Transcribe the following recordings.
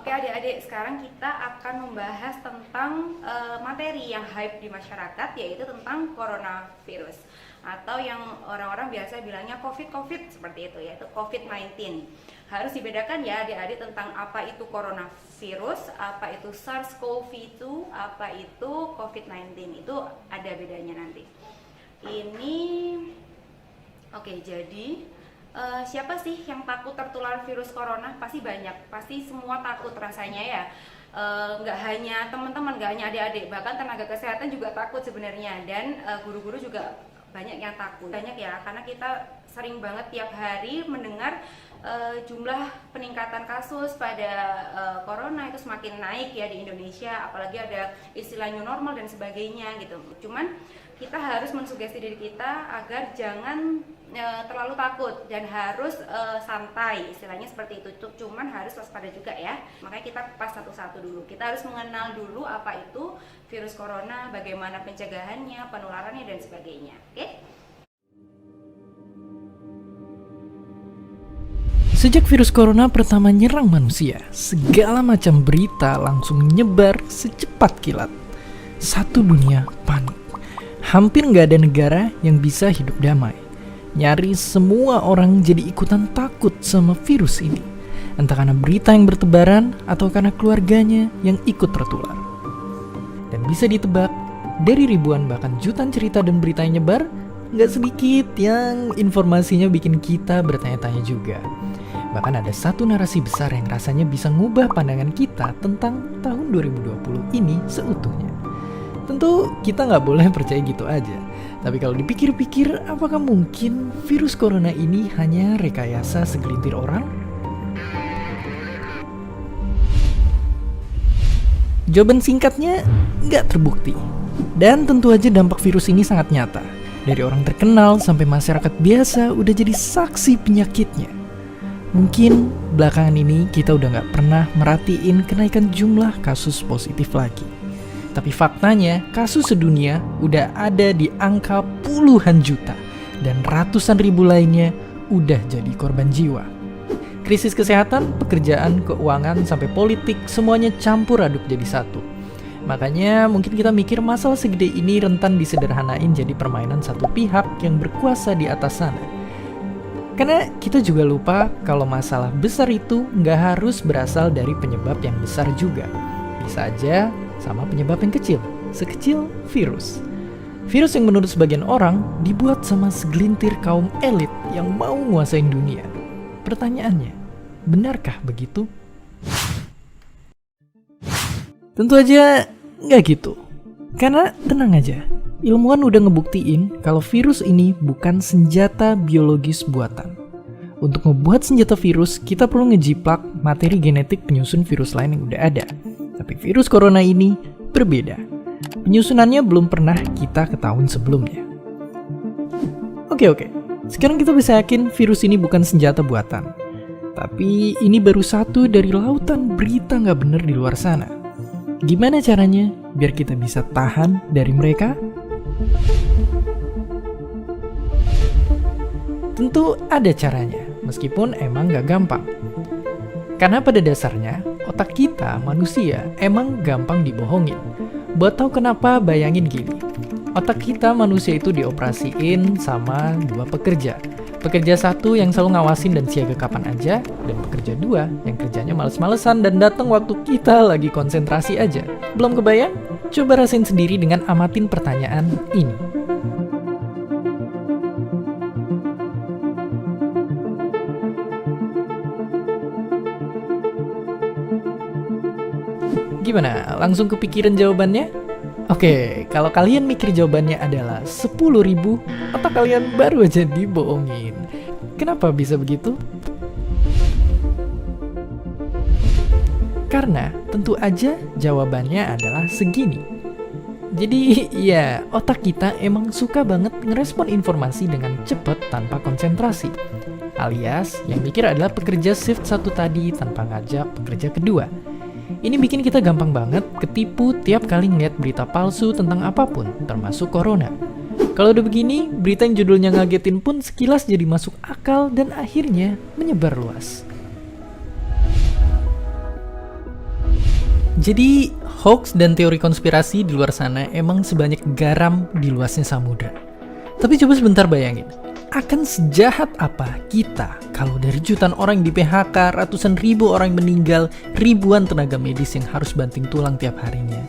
Oke adik-adik, sekarang kita akan membahas tentang materi yang hype di masyarakat, yaitu tentang coronavirus atau yang orang-orang biasa bilangnya COVID seperti itu, yaitu COVID-19. Harus dibedakan ya adik-adik tentang apa itu coronavirus, apa itu SARS-CoV-2, apa itu COVID-19. Itu ada bedanya nanti. Ini oke, jadi siapa sih yang takut tertular virus corona? Pasti banyak, pasti semua takut rasanya ya. Nggak hanya teman-teman, nggak hanya adik-adik, bahkan tenaga kesehatan juga takut sebenarnya, dan guru-guru juga banyak yang takut. Banyak ya, karena kita sering banget tiap hari mendengar jumlah peningkatan kasus pada corona itu semakin naik ya di Indonesia, apalagi ada istilah new normal dan sebagainya gitu. Cuman kita harus mensugesti diri kita agar jangan terlalu takut dan harus santai, istilahnya seperti itu. Cuman harus waspada juga ya. Makanya kita pas satu-satu dulu. Kita harus mengenal dulu apa itu virus corona, bagaimana pencegahannya, penularannya dan sebagainya. Oke? Sejak virus corona pertama nyerang manusia, segala macam berita langsung nyebar secepat kilat. Satu dunia panik. Hampir nggak ada negara yang bisa hidup damai. Nyaris semua orang jadi ikutan takut sama virus ini. Entah karena berita yang bertebaran atau karena keluarganya yang ikut tertular. Dan bisa ditebak, dari ribuan bahkan jutaan cerita dan berita yang nyebar, nggak sedikit yang informasinya bikin kita bertanya-tanya juga. Bahkan ada satu narasi besar yang rasanya bisa ngubah pandangan kita tentang tahun 2020 ini seutuhnya. Tentu kita nggak boleh percaya gitu aja. Tapi kalau dipikir-pikir, apakah mungkin virus corona ini hanya rekayasa segelintir orang? Jawaban singkatnya, nggak terbukti. Dan tentu aja dampak virus ini sangat nyata. Dari orang terkenal sampai masyarakat biasa udah jadi saksi penyakitnya. Mungkin belakangan ini kita udah nggak pernah merhatiin kenaikan jumlah kasus positif lagi. Tapi faktanya, kasus sedunia udah ada di angka puluhan juta dan ratusan ribu lainnya udah jadi korban jiwa. Krisis kesehatan, pekerjaan, keuangan, sampai politik, semuanya campur aduk jadi satu. Makanya mungkin kita mikir masalah segede ini rentan disederhanain jadi permainan satu pihak yang berkuasa di atas sana. Karena kita juga lupa kalau masalah besar itu nggak harus berasal dari penyebab yang besar juga. Bisa aja sama penyebab yang kecil, sekecil virus. Virus yang menurut sebagian orang dibuat sama segelintir kaum elit yang mau nguasain dunia. Pertanyaannya, benarkah begitu? Tentu aja nggak gitu. Karena tenang aja, ilmuwan udah ngebuktiin kalau virus ini bukan senjata biologis buatan. Untuk ngebuat senjata virus, kita perlu ngejiplak materi genetik penyusun virus lain yang udah ada. Tapi virus corona ini berbeda. Penyusunannya belum pernah kita ketahui sebelumnya. Oke. Sekarang kita bisa yakin virus ini bukan senjata buatan. Tapi ini baru satu dari lautan berita nggak bener di luar sana. Gimana caranya biar kita bisa tahan dari mereka? Tentu ada caranya, meskipun emang nggak gampang. Karena pada dasarnya, otak kita, manusia, emang gampang dibohongin. Buat tahu kenapa, bayangin gini. Otak kita, manusia itu dioperasiin sama dua pekerja. Pekerja satu yang selalu ngawasin dan siaga kapan aja, dan pekerja dua yang kerjanya males-malesan dan datang waktu kita lagi konsentrasi aja. Belum kebayang? Coba rasain sendiri dengan amatin pertanyaan ini. Gimana? Langsung kepikiran jawabannya? Oke, kalau kalian mikir jawabannya adalah 10.000, otak kalian baru aja dibohongin. Kenapa bisa begitu? Karena tentu aja jawabannya adalah segini. Jadi ya, otak kita emang suka banget ngerespon informasi dengan cepat tanpa konsentrasi. Alias, yang mikir adalah pekerja shift satu tadi tanpa ngajak pekerja kedua. Ini bikin kita gampang banget ketipu tiap kali ngeliat berita palsu tentang apapun, termasuk corona. Kalau udah begini, berita yang judulnya ngagetin pun sekilas jadi masuk akal dan akhirnya menyebar luas. Jadi, hoax dan teori konspirasi di luar sana emang sebanyak garam di luasnya samudra. Tapi coba sebentar bayangin, akan sejahat apa kita kalau dari jutaan orang di PHK, ratusan ribu orang meninggal, ribuan tenaga medis yang harus banting tulang tiap harinya,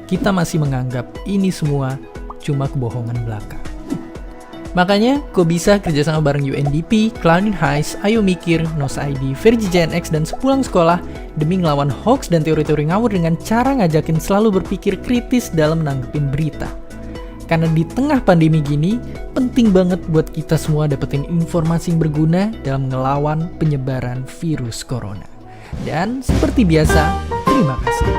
kita masih menganggap ini semua cuma kebohongan belaka. Makanya, kok bisa kerjasama bareng UNDP, Cloudin Heights, Ayo Mikir, Nos ID, Vergi Gen X, dan Sepulang Sekolah demi ngelawan hoax dan teori-teori ngawur dengan cara ngajakin selalu berpikir kritis dalam nanggepin berita. Karena di tengah pandemi gini, penting banget buat kita semua dapetin informasi yang berguna dalam ngelawan penyebaran virus corona. Dan seperti biasa, terima kasih.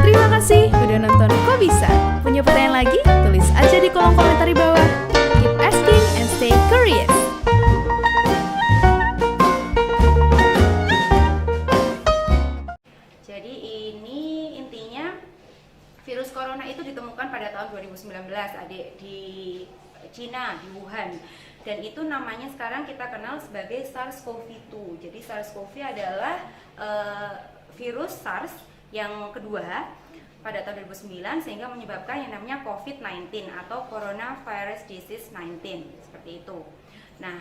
Terima kasih udah nonton Kok Bisa. Punya pertanyaan lagi? Tulis aja di kolom komentar di bawah. Keep asking and stay curious. Jadi ini intinya virus corona itu ditemukan pada tahun 2019 adik di Cina, di Wuhan. Dan itu namanya sekarang kita kenal sebagai SARS-CoV-2. Jadi SARS-CoV adalah virus SARS yang kedua pada tahun 2009 sehingga menyebabkan yang namanya COVID-19 atau Coronavirus Disease 19 seperti itu. Nah,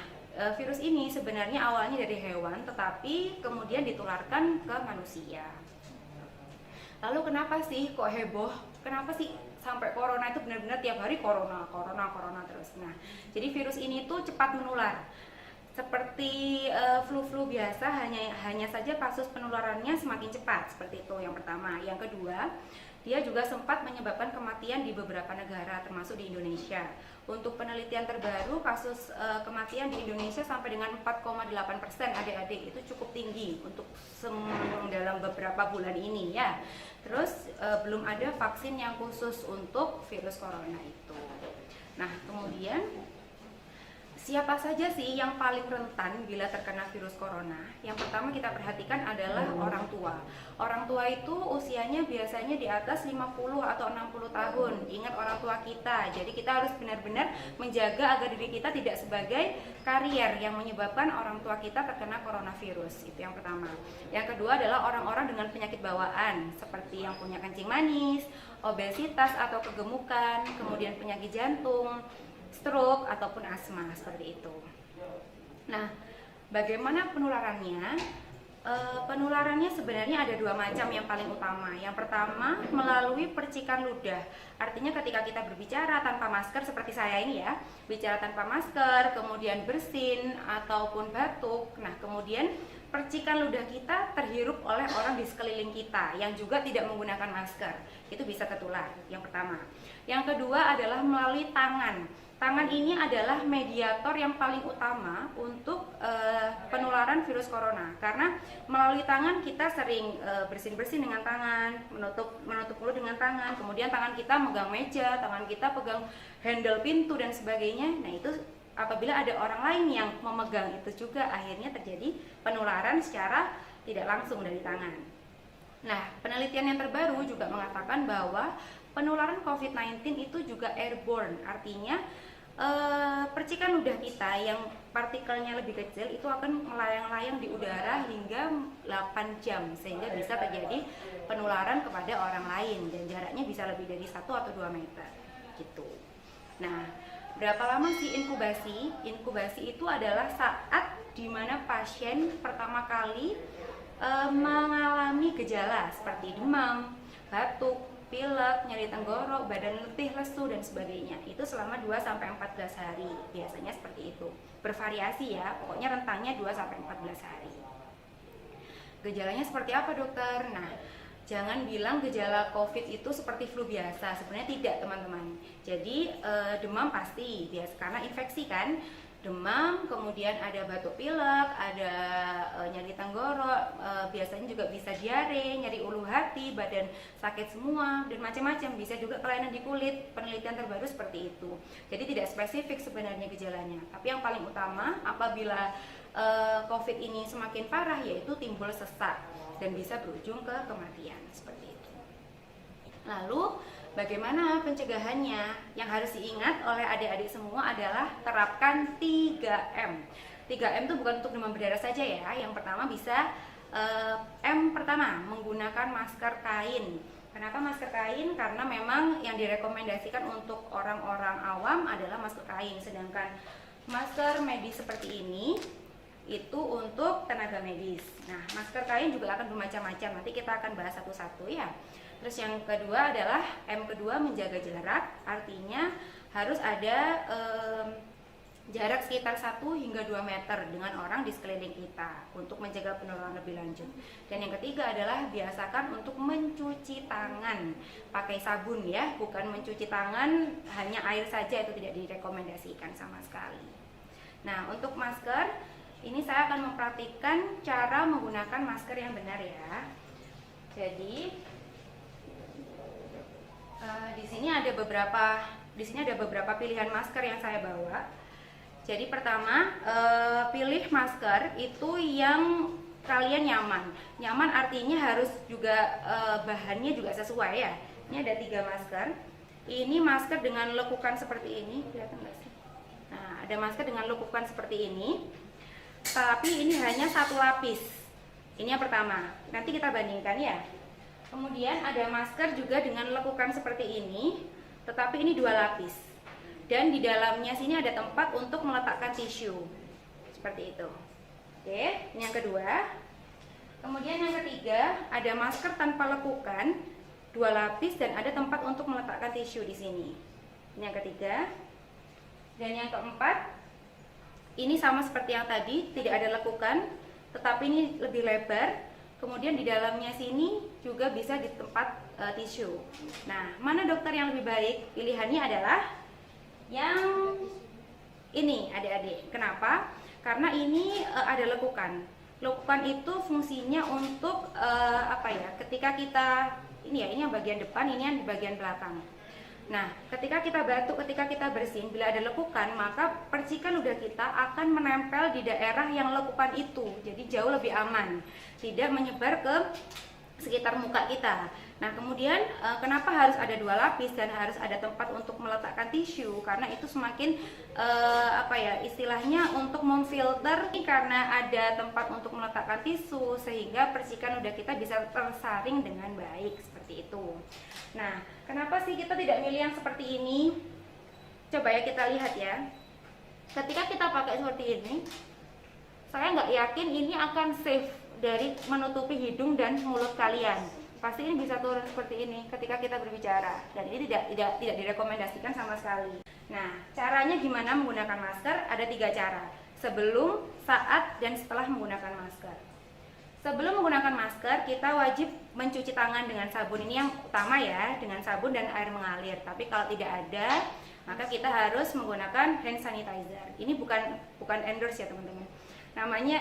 virus ini sebenarnya awalnya dari hewan tetapi kemudian ditularkan ke manusia. Lalu kenapa sih kok heboh? Kenapa sih sampai corona itu benar-benar tiap hari corona terus? Nah, jadi virus ini tuh cepat menular. Seperti flu-flu biasa, hanya saja kasus penularannya semakin cepat, seperti itu yang pertama. Yang kedua, dia juga sempat menyebabkan kematian di beberapa negara, termasuk di Indonesia. Untuk penelitian terbaru, kasus kematian di Indonesia sampai dengan 4,8% adik-adik, itu cukup tinggi untuk dalam beberapa bulan ini ya. Terus belum ada vaksin yang khusus untuk virus corona itu. Nah, kemudian siapa saja sih yang paling rentan bila terkena virus corona? Yang pertama kita perhatikan adalah orang tua. Orang tua itu usianya biasanya di atas 50 atau 60 tahun. Ingat orang tua kita. Jadi kita harus benar-benar menjaga agar diri kita tidak sebagai karier yang menyebabkan orang tua kita terkena coronavirus. Itu yang pertama. Yang kedua adalah orang-orang dengan penyakit bawaan seperti yang punya kencing manis, obesitas atau kegemukan, kemudian penyakit jantung, stroke ataupun asma seperti itu. Nah, bagaimana penularannya? Penularannya sebenarnya ada dua macam yang paling utama. Yang pertama melalui percikan ludah. Artinya ketika kita berbicara tanpa masker seperti saya ini ya, bicara tanpa masker, kemudian bersin ataupun batuk. Nah, kemudian percikan ludah kita terhirup oleh orang di sekeliling kita yang juga tidak menggunakan masker. Itu bisa tertular. Yang pertama. Yang kedua adalah melalui tangan. Tangan ini adalah mediator yang paling utama untuk penularan virus corona, karena melalui tangan kita sering bersin-bersin dengan tangan, menutup mulut dengan tangan, kemudian tangan kita megang meja, tangan kita pegang handle pintu dan sebagainya. Nah, itu apabila ada orang lain yang memegang itu juga akhirnya terjadi penularan secara tidak langsung dari tangan. Nah, penelitian yang terbaru juga mengatakan bahwa penularan COVID-19 itu juga airborne, artinya percikan ludah kita yang partikelnya lebih kecil itu akan melayang-layang di udara hingga 8 jam sehingga bisa terjadi penularan kepada orang lain dan jaraknya bisa lebih dari 1 atau 2 meter gitu. Nah, berapa lama sih inkubasi? Inkubasi itu adalah saat dimana pasien pertama kali mengalami gejala seperti demam, batuk, pilek, nyeri tenggorok, badan letih, lesu dan sebagainya. Itu selama 2-14 hari. Biasanya seperti itu. Bervariasi ya, pokoknya rentangnya 2-14 hari. Gejalanya seperti apa, dokter? Nah, jangan bilang gejala COVID itu seperti flu biasa. Sebenarnya tidak, teman-teman. Jadi demam pasti, biasa karena infeksi kan. Demam, kemudian ada batuk pilek, ada nyeri tenggorok, biasanya juga bisa diare, nyeri ulu hati, badan sakit semua, dan macam-macam. Bisa juga kelainan di kulit, penelitian terbaru seperti itu. Jadi tidak spesifik sebenarnya gejalanya. Tapi yang paling utama, apabila COVID ini semakin parah, yaitu timbul sesak dan bisa berujung ke kematian, seperti itu. Lalu Bagaimana pencegahannya? Yang harus diingat oleh adik-adik semua adalah terapkan 3M. 3M itu bukan untuk demam berdarah saja ya. Yang pertama bisa M pertama, menggunakan masker kain. Kenapa masker kain? Karena memang yang direkomendasikan untuk orang-orang awam adalah masker kain. Sedangkan masker medis seperti ini itu untuk tenaga medis. Nah, masker kain juga akan bermacam-macam. Nanti kita akan bahas satu-satu ya. Terus yang kedua adalah M kedua, menjaga jarak. Artinya harus ada jarak sekitar 1 hingga 2 meter dengan orang di sekeliling kita untuk menjaga penularan lebih lanjut. Dan yang ketiga adalah biasakan untuk mencuci tangan pakai sabun ya, bukan mencuci tangan hanya air saja, itu tidak direkomendasikan sama sekali. Nah, untuk masker ini saya akan mempraktikkan cara menggunakan masker yang benar ya. Jadi di sini ada beberapa pilihan masker yang saya bawa. Jadi pertama, pilih masker itu yang kalian nyaman. Nyaman artinya harus juga bahannya juga sesuai ya. Ini ada 3 masker. Ini masker dengan lekukan seperti ini, kelihatan nggak sih? Nah, ada masker dengan lekukan seperti ini. Tapi ini hanya 1 lapis. Ini yang pertama. Nanti kita bandingkan ya. Kemudian ada masker juga dengan lekukan seperti ini, tetapi ini 2 lapis. Dan di dalamnya sini ada tempat untuk meletakkan tisu. Seperti itu. Oke, ini yang kedua. Kemudian yang ketiga, ada masker tanpa lekukan, 2 lapis dan ada tempat untuk meletakkan tisu di sini. Ini yang ketiga. Dan yang keempat, ini sama seperti yang tadi, tidak ada lekukan, tetapi ini lebih lebar. Kemudian di dalamnya sini juga bisa di tempat tisu. Nah, mana dokter yang lebih baik? Pilihannya adalah yang ini, adik-adik. Kenapa? Karena ini ada lekukan. Lekukan itu fungsinya untuk ketika kita ini yang bagian depan, ini yang di bagian belakang. Nah, ketika kita batuk, ketika kita bersin, bila ada lekukan, maka percikan ludah kita akan menempel di daerah yang lekukan itu. Jadi jauh lebih aman, tidak menyebar ke sekitar muka kita. Nah, kemudian kenapa harus ada 2 lapis dan harus ada tempat untuk meletakkan tisu? Karena itu semakin istilahnya untuk memfilter, karena ada tempat untuk meletakkan tisu sehingga percikan ludah kita bisa tersaring dengan baik seperti itu. Nah, kenapa sih kita tidak milih yang seperti ini? Coba ya kita lihat ya. Ketika kita pakai seperti ini, saya nggak yakin ini akan safe dari menutupi hidung dan mulut kalian. Pasti ini bisa turun seperti ini ketika kita berbicara, dan ini tidak direkomendasikan sama sekali. Nah, caranya gimana menggunakan masker? Ada 3 cara: sebelum, saat, dan setelah menggunakan masker. Sebelum menggunakan masker, kita wajib mencuci tangan dengan sabun. Ini yang utama ya, dengan sabun dan air mengalir. Tapi kalau tidak ada, maka kita harus menggunakan hand sanitizer. Ini bukan endorse ya teman-teman. Namanya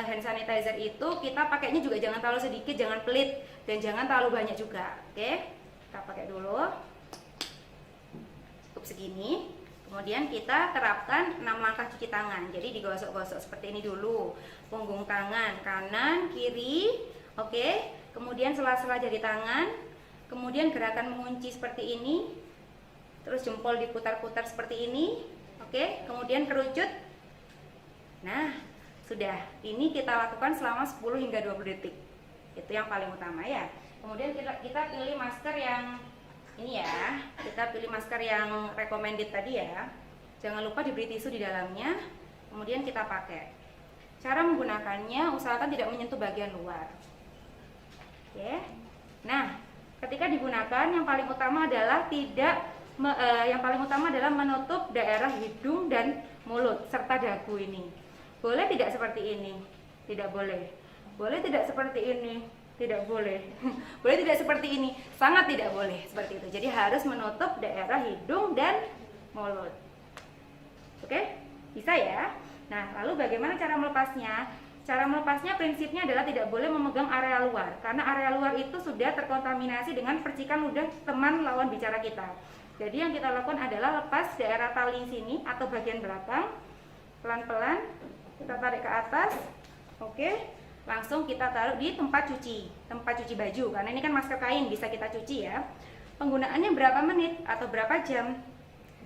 hand sanitizer itu kita pakainya juga jangan terlalu sedikit, jangan pelit, dan jangan terlalu banyak juga. Oke, kita pakai dulu. Cukup segini. Kemudian kita terapkan 6 langkah cuci tangan. Jadi digosok-gosok seperti ini dulu. Punggung tangan kanan, kiri. Oke. Kemudian sela-sela jari tangan. Kemudian gerakan mengunci seperti ini. Terus jempol diputar-putar seperti ini. Oke. Kemudian kerucut. Nah, sudah. Ini kita lakukan selama 10 hingga 20 detik. Itu yang paling utama ya. Kemudian kita pilih masker yang ini ya, kita pilih masker yang recommended tadi ya. Jangan lupa diberi tisu di dalamnya. Kemudian kita pakai. Cara menggunakannya, usahakan tidak menyentuh bagian luar. Oke. Nah, ketika digunakan yang paling utama adalah menutup daerah hidung dan mulut serta dagu ini. Boleh tidak seperti ini? Tidak boleh. Boleh tidak seperti ini? Tidak boleh. Boleh tidak seperti ini? Sangat tidak boleh seperti itu. Jadi harus menutup daerah hidung dan mulut. Oke? Bisa ya? Nah, lalu bagaimana cara melepasnya? Cara melepasnya prinsipnya adalah tidak boleh memegang area luar, karena area luar itu sudah terkontaminasi dengan percikan ludah teman lawan bicara kita. Jadi yang kita lakukan adalah lepas daerah tali sini atau bagian belakang. Pelan-pelan kita tarik ke atas. Oke? Langsung kita taruh di tempat cuci baju, karena ini kan masker kain, bisa kita cuci ya. penggunaannya berapa menit atau berapa jam.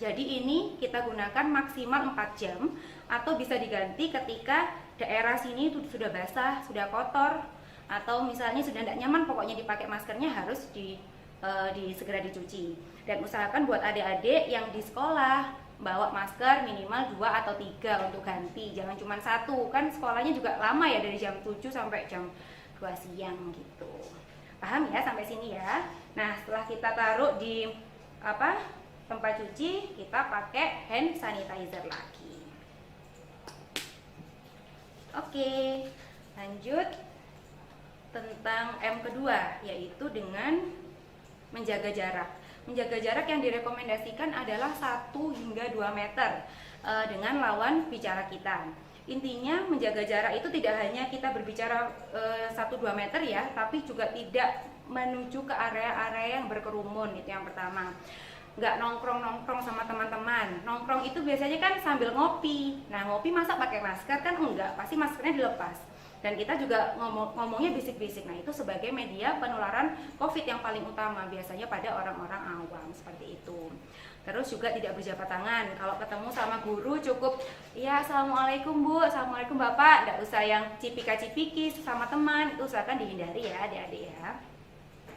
Jadi ini kita gunakan maksimal 4 jam, atau bisa diganti ketika daerah sini itu sudah basah, sudah kotor, atau misalnya sudah tidak nyaman, pokoknya dipakai maskernya harus segera dicuci. Dan usahakan buat adik-adik yang di sekolah bawa masker minimal 2 atau 3 untuk ganti, jangan cuma 1, kan sekolahnya juga lama ya, dari jam 7 sampai jam 2 siang gitu. Paham ya sampai sini ya? Nah, setelah kita taruh di tempat cuci, kita pakai hand sanitizer lagi. Oke, lanjut tentang M kedua, yaitu dengan menjaga jarak. Menjaga jarak yang direkomendasikan adalah 1 hingga 2 meter dengan lawan bicara kita. Intinya menjaga jarak itu tidak hanya kita berbicara 1-2 meter ya, tapi juga tidak menuju ke area-area yang berkerumun, itu yang pertama. Nggak nongkrong-nongkrong sama teman-teman. Nongkrong itu biasanya kan sambil ngopi. Nah, ngopi masa pakai masker kan enggak, pasti maskernya dilepas. Dan kita juga ngomongnya bisik-bisik. Nah, itu sebagai media penularan COVID yang paling utama biasanya pada orang-orang awam, seperti itu. Terus juga tidak berjabat tangan. Kalau ketemu sama guru cukup ya assalamualaikum Bu, assalamualaikum Bapak. Nggak usah yang cipika-cipiki sama teman, itu usahakan dihindari ya adik-adik ya.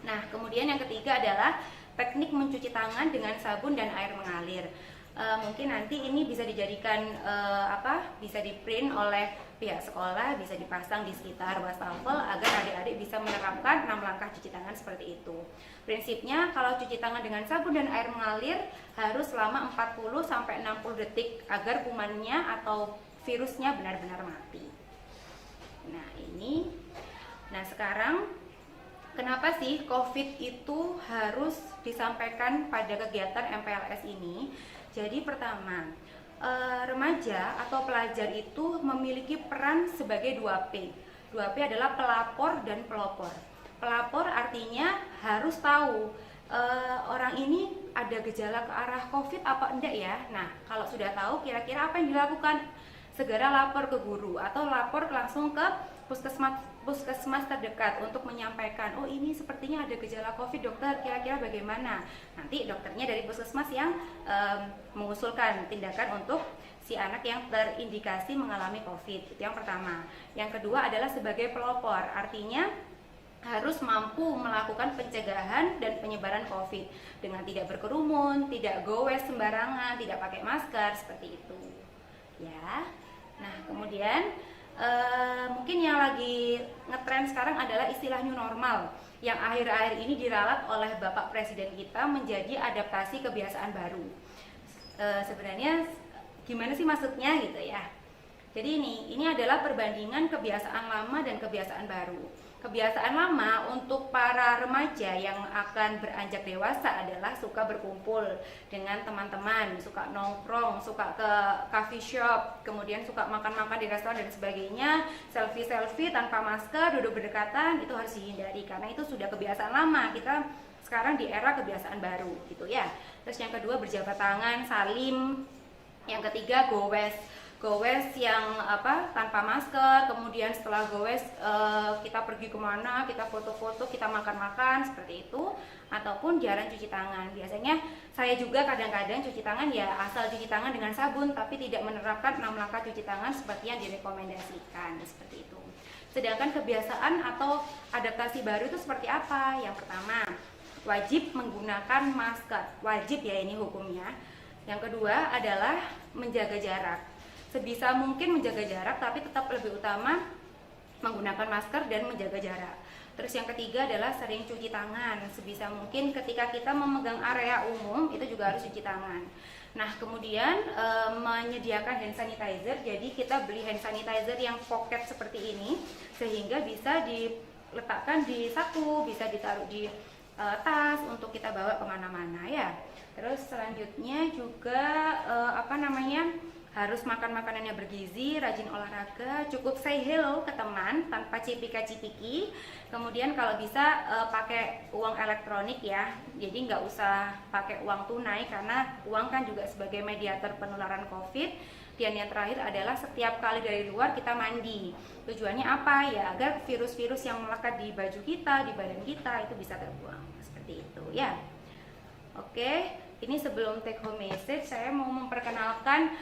Nah, kemudian yang ketiga adalah teknik mencuci tangan dengan sabun dan air mengalir. Mungkin nanti ini bisa dijadikan bisa di-print oleh pihak sekolah, bisa dipasang di sekitar wastafel agar adik-adik bisa menerapkan 6 langkah cuci tangan seperti itu. Prinsipnya kalau cuci tangan dengan sabun dan air mengalir harus selama 40-60 detik agar kumannya atau virusnya benar-benar mati. Nah, sekarang kenapa sih COVID itu harus disampaikan pada kegiatan MPLS ini? Jadi pertama, remaja atau pelajar itu memiliki peran sebagai 2P. 2P adalah pelapor dan pelopor. Pelapor artinya harus tahu orang ini ada gejala ke arah COVID apa enggak ya. Nah, kalau sudah tahu kira-kira apa yang dilakukan? Segera lapor ke guru atau lapor langsung ke puskesmas terdekat untuk menyampaikan, oh ini sepertinya ada gejala COVID dokter, kira-kira bagaimana? Nanti dokternya dari puskesmas yang mengusulkan tindakan untuk si anak yang terindikasi mengalami COVID. Itu yang pertama. Yang kedua adalah sebagai pelopor, artinya harus mampu melakukan pencegahan dan penyebaran COVID dengan tidak berkerumun, tidak gowes sembarangan, tidak pakai masker, seperti itu ya. Nah, kemudian mungkin yang lagi ngetren sekarang adalah istilah new normal yang akhir-akhir ini diralat oleh Bapak Presiden kita menjadi adaptasi kebiasaan baru. Sebenarnya gimana sih maksudnya gitu ya. Jadi ini adalah perbandingan kebiasaan lama dan kebiasaan baru. Kebiasaan lama untuk para remaja yang akan beranjak dewasa adalah suka berkumpul dengan teman-teman, suka nongkrong, suka ke coffee shop, kemudian suka makan-makan di restoran dan sebagainya, selfie-selfie tanpa masker, duduk berdekatan, itu harus dihindari karena itu sudah kebiasaan lama. Kita sekarang di era kebiasaan baru gitu ya. Terus yang kedua berjabat tangan, salim. Yang ketiga gowes yang tanpa masker, kemudian setelah gowes kita pergi kemana, kita foto-foto, kita makan-makan seperti itu, ataupun jarang cuci tangan. Biasanya saya juga kadang-kadang cuci tangan ya asal cuci tangan dengan sabun, tapi tidak menerapkan 6 langkah cuci tangan seperti yang direkomendasikan seperti itu. Sedangkan kebiasaan atau adaptasi baru itu seperti apa? Yang pertama, wajib menggunakan masker, wajib ya ini hukumnya. Yang kedua adalah menjaga jarak. Sebisa mungkin menjaga jarak, tapi tetap lebih utama menggunakan masker dan menjaga jarak. Terus yang ketiga adalah sering cuci tangan. Sebisa mungkin ketika kita memegang area umum itu juga harus cuci tangan. Nah, kemudian menyediakan hand sanitizer. Jadi kita beli hand sanitizer yang pocket seperti ini sehingga bisa diletakkan di saku, bisa ditaruh di tas untuk kita bawa kemana-mana ya. Terus selanjutnya juga harus makan makanan yang bergizi, rajin olahraga, cukup say hello ke teman tanpa cipika-cipiki. Kemudian kalau bisa pakai uang elektronik ya, jadi nggak usah pakai uang tunai karena uang kan juga sebagai mediator penularan COVID. Dan yang terakhir adalah setiap kali dari luar kita mandi. Tujuannya apa ya? Agar virus-virus yang melekat di baju kita, di badan kita itu bisa terbuang seperti itu ya. Oke, ini sebelum take home message saya mau memperkenalkan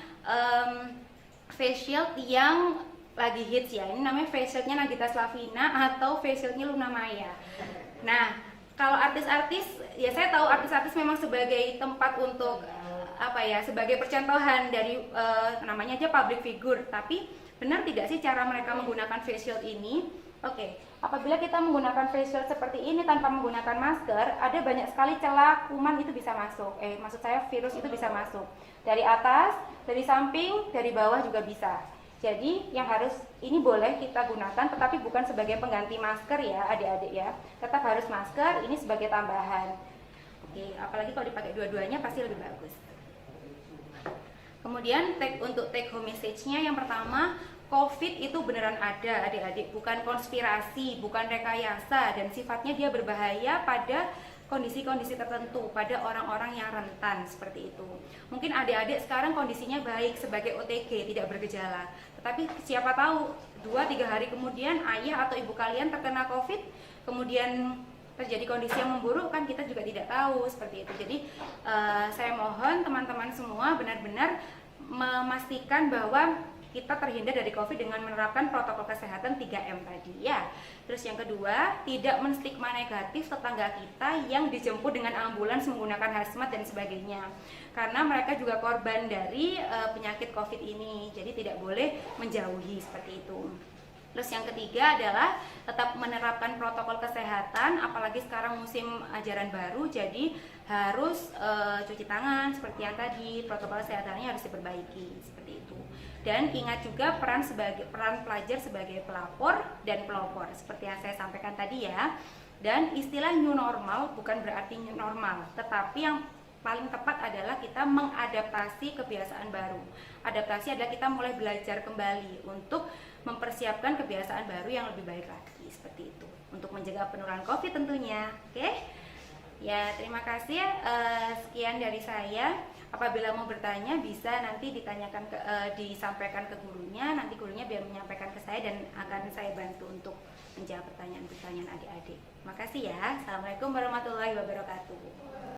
face shield yang lagi hits ya. Ini namanya face shieldnya Nagita Slavina atau face shieldnya Luna Maya. Nah, kalau artis-artis, ya saya tahu artis-artis memang sebagai tempat untuk sebagai percontohan dari namanya aja public figure. Tapi benar tidak sih cara mereka menggunakan face shield ini? Oke, apabila kita menggunakan face shield seperti ini tanpa menggunakan masker, ada banyak sekali celah kuman itu bisa masuk. Maksud saya virus itu bisa masuk dari atas, dari samping, dari bawah juga bisa. Jadi yang harus ini boleh kita gunakan, tetapi bukan sebagai pengganti masker ya, adik-adik ya. Tetap harus masker, ini sebagai tambahan. Oke, apalagi kalau dipakai dua-duanya pasti lebih bagus. Kemudian untuk take home message-nya yang pertama, COVID itu beneran ada adik-adik, bukan konspirasi, bukan rekayasa, dan sifatnya dia berbahaya pada kondisi-kondisi tertentu, pada orang-orang yang rentan seperti itu. Mungkin adik-adik sekarang kondisinya baik sebagai OTG, tidak bergejala, tetapi siapa tahu 2-3 hari kemudian ayah atau ibu kalian terkena COVID, kemudian terjadi kondisi yang memburuk, kan kita juga tidak tahu seperti itu. Jadi saya mohon teman-teman semua benar-benar memastikan bahwa kita terhindar dari COVID dengan menerapkan protokol kesehatan 3M tadi ya. Terus yang kedua, tidak menstigma negatif tetangga kita yang dijemput dengan ambulans menggunakan hazmat dan sebagainya. Karena mereka juga korban dari penyakit COVID ini. Jadi tidak boleh menjauhi seperti itu. Terus yang ketiga adalah tetap menerapkan protokol kesehatan, apalagi sekarang musim ajaran baru, jadi harus cuci tangan seperti yang tadi, protokol kesehatannya harus diperbaiki seperti itu. Dan ingat juga peran pelajar sebagai pelapor dan pelopor seperti yang saya sampaikan tadi ya. Dan istilah new normal bukan berarti new normal, tetapi yang paling tepat adalah kita mengadaptasi kebiasaan baru. Adaptasi adalah kita mulai belajar kembali untuk mempersiapkan kebiasaan baru yang lebih baik lagi seperti itu untuk mencegah penularan COVID tentunya. Oke? Ya, terima kasih. Sekian dari saya. Apabila mau bertanya bisa nanti disampaikan ke gurunya. Nanti gurunya biar menyampaikan ke saya dan akan saya bantu untuk menjawab pertanyaan-pertanyaan adik-adik. Makasih ya. Assalamualaikum warahmatullahi wabarakatuh.